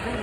Hey,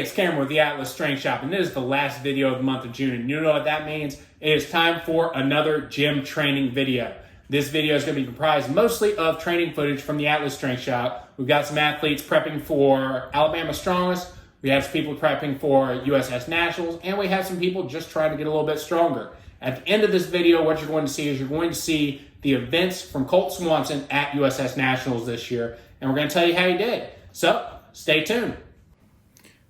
it's Cameron with the Atlas Strength Shop, and this is the last video of the month of June. And you know what that means? It is time for another gym training video. This video is going to be comprised mostly of training footage from the Atlas Strength Shop. We've got some athletes prepping for Alabama Strongest. We have some people prepping for USS Nationals, and we have some people just trying to get a little bit stronger. At the end of this video, what you're going to see is you're going to see the events from Colt Swansons at USS Nationals this year, and we're going to tell you how he did. So, stay tuned.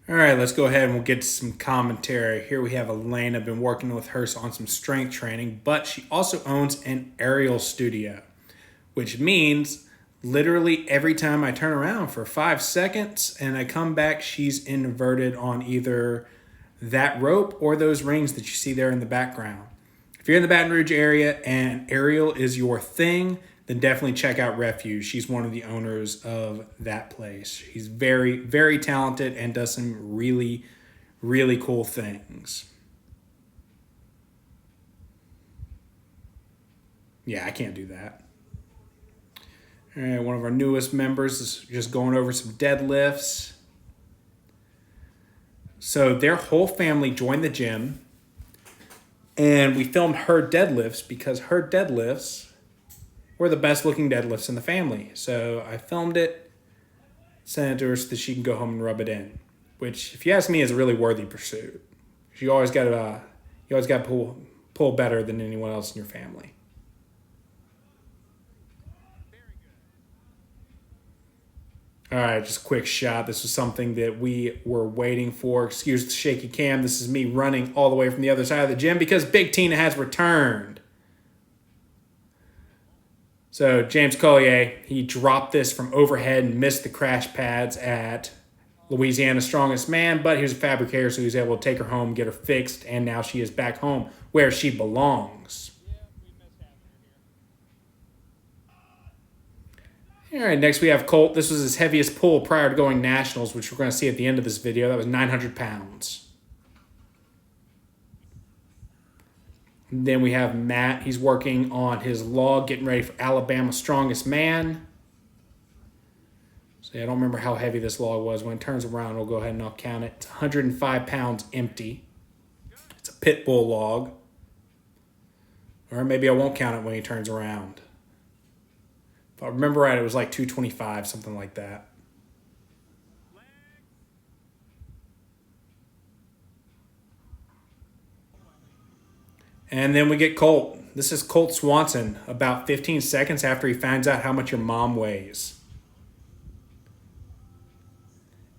All right, let's go ahead and we'll get to some commentary. Here we have Elaine. I've been working with her on some strength training, but she also owns an aerial studio, which means literally every time I turn around for 5 seconds and I come back, she's inverted on either that rope or those rings that you see there in the background. If you're in the Baton Rouge area and aerial is your thing, then definitely check out Refuge. She's one of the owners of that place. She's very, very talented and does some really, really cool things. Yeah, I can't do that. All right, one of our newest members is just going over some deadlifts. So their whole family joined the gym, and we filmed her deadlifts because her deadlifts were the best looking deadlifts in the family. So I filmed it, sent it to her so that she can go home and rub it in, which, if you ask me, is a really worthy pursuit. You always got to pull better than anyone else in your family. All right, just a quick shot. This was something that we were waiting for. Excuse the shaky cam. This is me running all the way from the other side of the gym because Big Tina has returned. So James Collier, he dropped this from overhead and missed the crash pads at Louisiana's Strongest Man, but he was a fabricator, so he was able to take her home, get her fixed, and now she is back home where she belongs. All right, next we have Colt. This was his heaviest pull prior to going nationals, which we're going to see at the end of this video. That was 900 pounds. Then we have Matt. He's working on his log, getting ready for Alabama Strongest Man. So yeah, I don't remember how heavy this log was. When it turns around, we'll go ahead and I'll count it. It's 105 pounds empty. It's a pit bull log. Or maybe I won't count it when he turns around. If I remember right, it was like 225, something like that. And then we get Colt. This is Colt Swanson about 15 seconds after he finds out how much your mom weighs.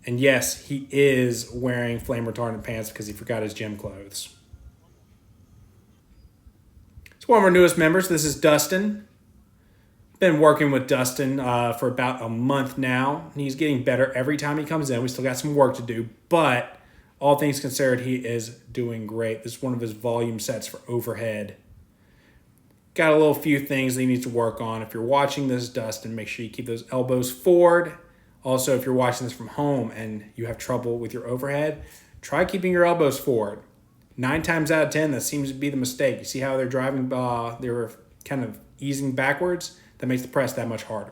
And yes, he is wearing flame retardant pants because he forgot his gym clothes. It's one of our newest members. This is Dustin. Been working with Dustin for about a month now. He's getting better every time he comes in. We still got some work to do, but all things considered, he is doing great. This is one of his volume sets for overhead. Got a little few things that he needs to work on. If you're watching this, Dustin, make sure you keep those elbows forward. Also, if you're watching this from home and you have trouble with your overhead, try keeping your elbows forward. 9 times out of 10, that seems to be the mistake. You see how they're driving, they're kind of easing backwards? That makes the press that much harder.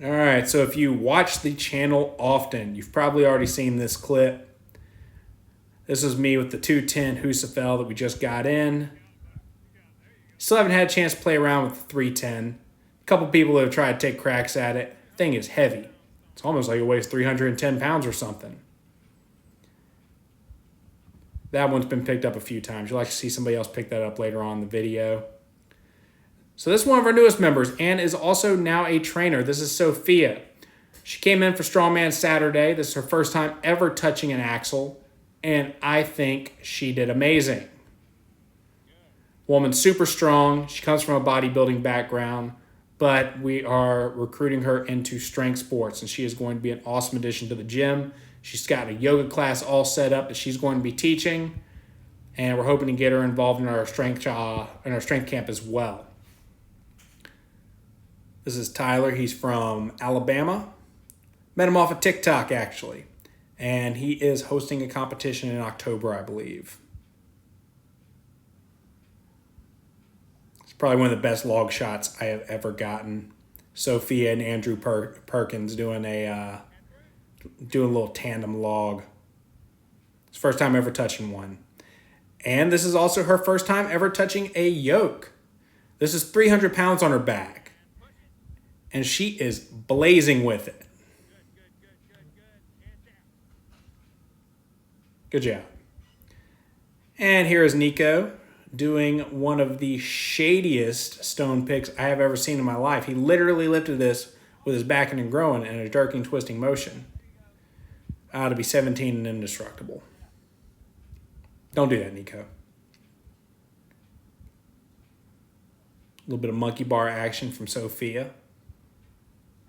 All right, so if you watch the channel often, you've probably already seen this clip. This is me with the 210 Husafel that we just got in. Still haven't had a chance to play around with the 310. A couple people have tried to take cracks at it. Thing is heavy. It's almost like it weighs 310 pounds or something. That one's been picked up a few times. You'll like to see somebody else pick that up later on in the video. So this is one of our newest members and is also now a trainer. This is Sophia. She came in for Strongman Saturday. This is her first time ever touching an axle, and I think she did amazing. Woman super strong. She comes from a bodybuilding background, but we are recruiting her into strength sports, and she is going to be an awesome addition to the gym. She's got a yoga class all set up that she's going to be teaching. And we're hoping to get her involved in our strength camp as well. This is Tyler. He's from Alabama. Met him off of TikTok, actually. And he is hosting a competition in October, I believe. It's probably one of the best log shots I have ever gotten. Sophia and Andrew Perkins doing a little tandem log. It's the first time ever touching one. And this is also her first time ever touching a yoke. This is 300 pounds on her back. And she is blazing with it. Good job. And here is Nico doing one of the shadiest stone picks I have ever seen in my life. He literally lifted this with his back and growing in a jerking, twisting motion. To be 17 and indestructible. Don't do that, Nico. A little bit of monkey bar action from Sophia.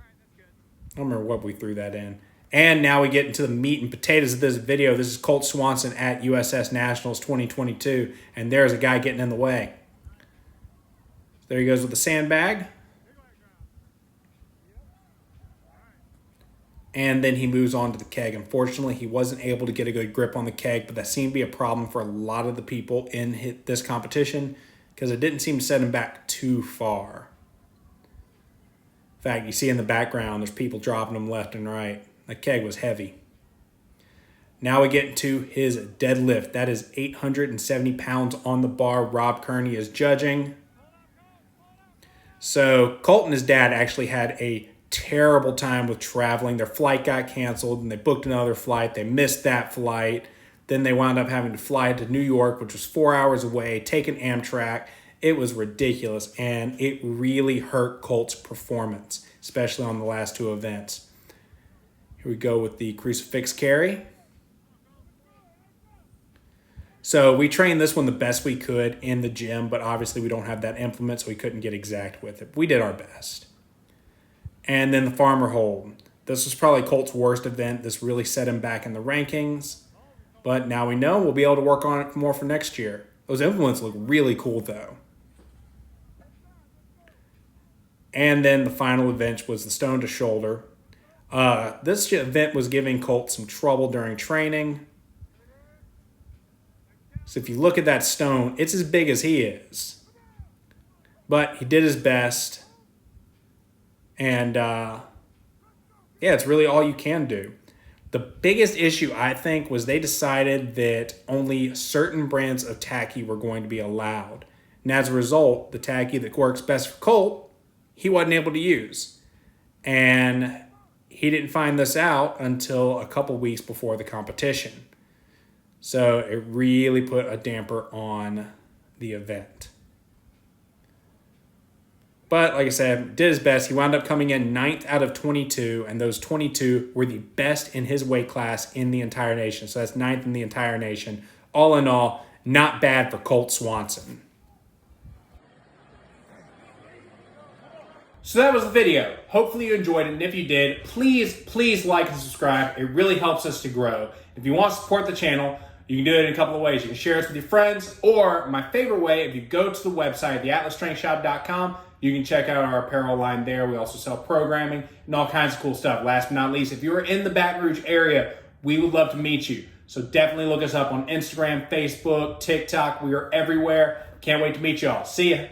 I don't remember what we threw that in. And now we get into the meat and potatoes of this video. This is Colt Swanson at USS Nationals 2022. And there's a guy getting in the way. There he goes with the sandbag. And then he moves on to the keg. Unfortunately, he wasn't able to get a good grip on the keg, but that seemed to be a problem for a lot of the people in this competition because it didn't seem to set him back too far. In fact, you see in the background, there's people dropping him left and right. The keg was heavy. Now we get into his deadlift. That is 870 pounds on the bar. Rob Kearney is judging. So Colt and his dad actually had a terrible time with traveling. Their flight got canceled and they booked another flight. They missed that flight. Then they wound up having to fly to New York, which was 4 hours away, take an Amtrak. It was ridiculous, and it really hurt Colt's performance, especially on the last two events. Here we go with the crucifix carry. So we trained this one the best we could in the gym, but obviously we don't have that implement, so we couldn't get exact with it. We did our best. And then the farmer hold. This was probably Colt's worst event. This really set him back in the rankings. But now we know we'll be able to work on it more for next year. Those implements look really cool, though. And then the final event was the stone to shoulder. This event was giving Colt some trouble during training. So if you look at that stone, it's as big as he is. But he did his best. And yeah, it's really all you can do. The biggest issue, I think, was they decided that only certain brands of tacky were going to be allowed. And as a result, the tacky that works best for Colt, he wasn't able to use. And he didn't find this out until a couple weeks before the competition. So it really put a damper on the event. But like I said, did his best. He wound up coming in 9th out of 22, and those 22 were the best in his weight class in the entire nation. So that's 9th in the entire nation. All in all, not bad for Colt Swanson. So that was the video. Hopefully you enjoyed it, and if you did, please like and subscribe. It really helps us to grow. If you want to support the channel, you can do it in a couple of ways. You can share this with your friends, or my favorite way, if you go to the website, theatlasstrengthshop.com, you can check out our apparel line there. We also sell programming and all kinds of cool stuff. Last but not least, if you're in the Baton Rouge area, we would love to meet you. So definitely look us up on Instagram, Facebook, TikTok. We are everywhere. Can't wait to meet y'all. See ya.